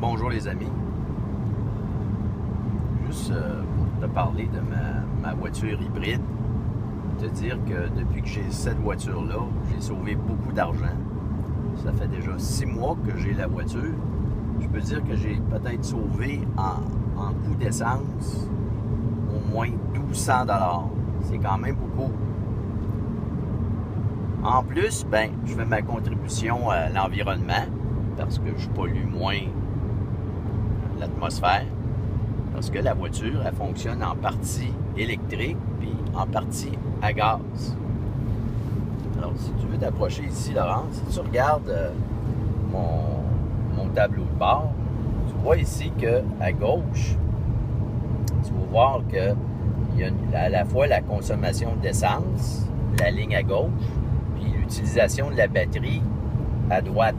bonjour les amis. Juste pour te parler de ma voiture hybride, te dire que depuis que j'ai cette voiture-là, j'ai sauvé beaucoup d'argent. Ça fait déjà 6 mois que j'ai la voiture. Je peux dire que j'ai peut-être sauvé en coût d'essence au moins 1200 $. C'est quand même beaucoup. En plus, je fais ma contribution à l'environnement parce que je pollue moins l'atmosphère. Parce que la voiture, elle fonctionne en partie électrique puis en partie à gaz. Alors, si tu veux t'approcher ici, Laurent, si tu regardes mon tableau de bord, tu vois ici qu'à gauche, tu vas voir qu'il y a à la fois la consommation d'essence, la ligne à gauche, puis l'utilisation de la batterie à droite.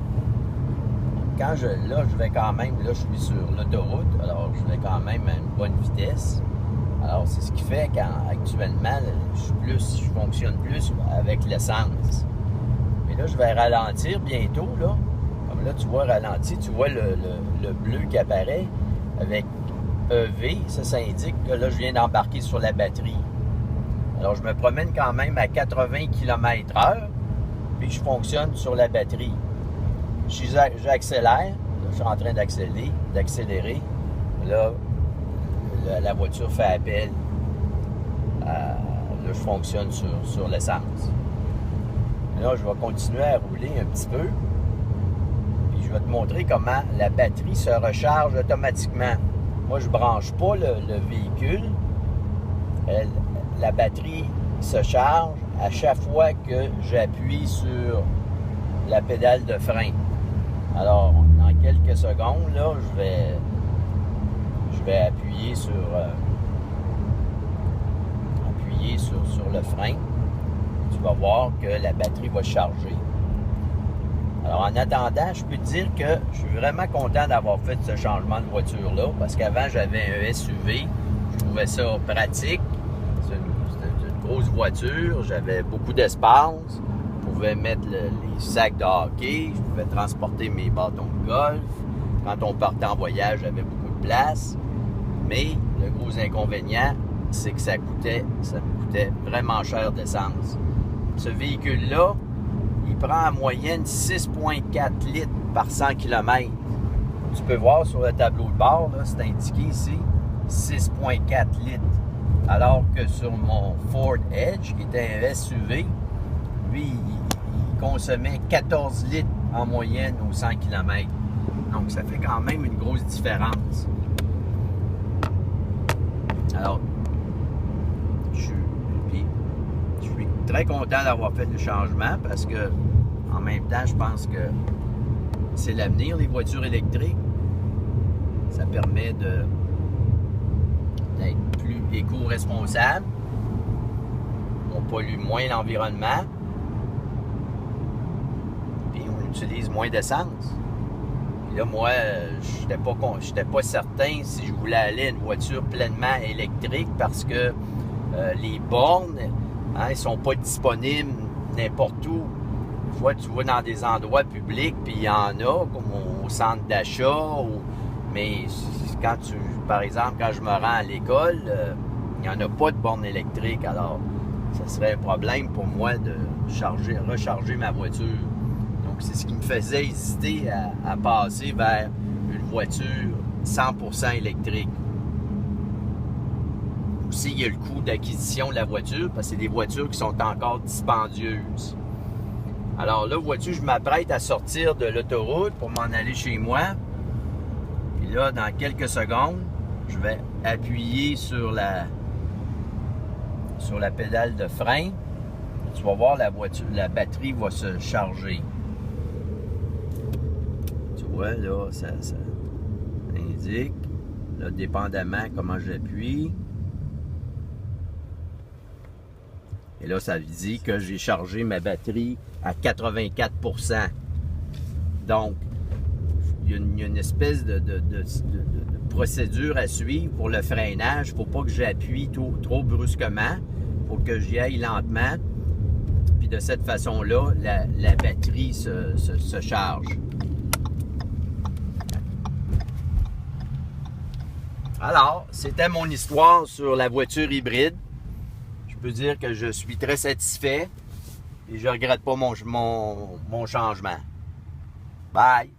Quand je vais quand même, je suis sur l'autoroute, alors je vais quand même à une bonne vitesse. Alors, c'est ce qui fait qu'actuellement, je fonctionne plus avec l'essence. Mais là, je vais ralentir bientôt, là. Comme là, tu vois ralenti, tu vois le bleu qui apparaît avec EV. Ça indique que là, je viens d'embarquer sur la batterie. Alors, je me promène quand même à 80 km/h, puis je fonctionne sur la batterie. J'accélère, je suis en train d'accélérer. Là, la voiture fait appel. Là, je fonctionne sur l'essence. Là, je vais continuer à rouler un petit peu. Puis je vais te montrer comment la batterie se recharge automatiquement. Moi, je ne branche pas le véhicule. La batterie se charge à chaque fois que j'appuie sur la pédale de frein. Alors, dans quelques secondes, là, je vais appuyer sur le frein. Tu vas voir que la batterie va charger. Alors, en attendant, je peux te dire que je suis vraiment content d'avoir fait ce changement de voiture-là, parce qu'avant, j'avais un SUV. Je trouvais ça pratique. C'était une grosse voiture. J'avais beaucoup d'espace. Je pouvais mettre les sacs de hockey, je pouvais transporter mes bâtons de golf. Quand on partait en voyage, j'avais beaucoup de place. Mais le gros inconvénient, c'est que ça me coûtait vraiment cher d'essence. Ce véhicule-là, il prend en moyenne 6,4 litres par 100 km. Tu peux voir sur le tableau de bord, là, c'est indiqué ici, 6,4 litres. Alors que sur mon Ford Edge, qui était un SUV, lui, il consommait 14 litres en moyenne aux 100 km. Donc, ça fait quand même une grosse différence. Alors, je suis très content d'avoir fait le changement parce que, en même temps, je pense que c'est l'avenir, les voitures électriques. Ça permet d'être plus éco-responsable. On pollue moins l'environnement. On utilise moins d'essence. Puis là, moi, j'étais pas certain si je voulais aller à une voiture pleinement électrique parce que les bornes, ils sont pas disponibles n'importe où. Des fois, tu vas dans des endroits publics, puis il y en a, comme au centre d'achat. Mais par exemple, quand je me rends à l'école, il n'y en a pas de borne électrique. Alors, ça serait un problème pour moi de recharger ma voiture. Donc, c'est ce qui me faisait hésiter à passer vers une voiture 100% électrique. Aussi, il y a le coût d'acquisition de la voiture, parce que c'est des voitures qui sont encore dispendieuses. Alors là, vois-tu, je m'apprête à sortir de l'autoroute pour m'en aller chez moi. Puis là, dans quelques secondes, je vais appuyer sur la pédale de frein. Tu vas voir, la batterie va se charger. Tu vois, là, ça indique, là, dépendamment comment j'appuie. Et là, ça dit que j'ai chargé ma batterie à 84%. Donc, il y a une espèce de procédure à suivre pour le freinage. Il ne faut pas que j'appuie trop brusquement. Il faut que j'y aille lentement. Puis de cette façon-là, la batterie se charge. Alors, c'était mon histoire sur la voiture hybride. Je peux dire que je suis très satisfait et je ne regrette pas mon changement. Bye!